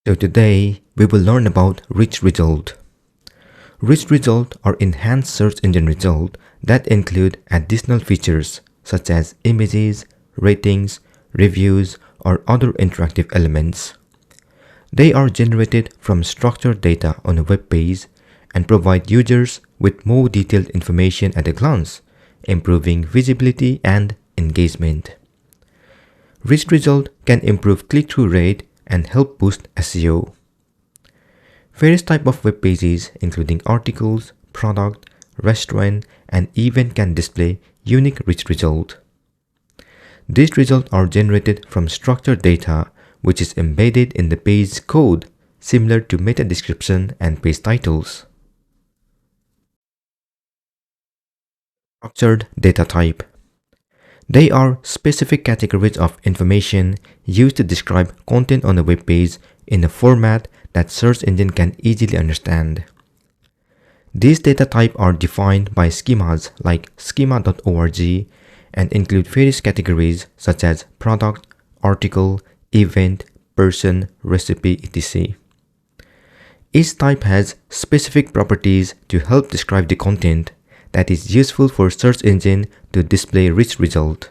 So today we will learn about rich result. Rich results are enhanced search engine results that include additional features such as images, ratings, reviews, or other interactive elements. They are generated from structured data on a web page and provide users with more detailed information at a glance, improving visibility and engagement. Rich results can improve click-through rate and help boost SEO. Various types of web pages including articles, product, restaurant, and event can display unique rich results. These results are generated from structured data which is embedded in the page code, similar to meta description and page titles. Structured data type. They are specific categories of information used to describe content on a web page in a format that search engine can easily understand. These data types are defined by schemas like schema.org and include various categories such as product, article, event, person, recipe, etc. Each type has specific properties to help describe the content that is useful for search engine to display rich results.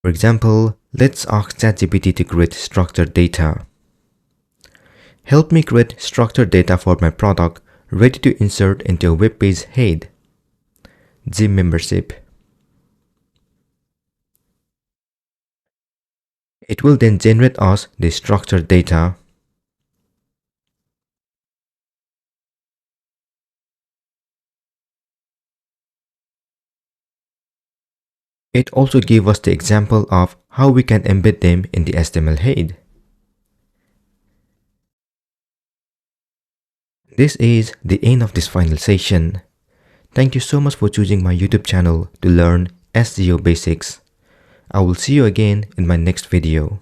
For example, let's ask ChatGPT to create structured data. Help me create structured data for my product ready to insert into a web page head. Gym membership. It will then generate us the structured data. It also gives us the example of how we can embed them in the HTML head. This is the end of this final session. Thank you so much for choosing my YouTube channel to learn SEO basics. I will see you again in my next video.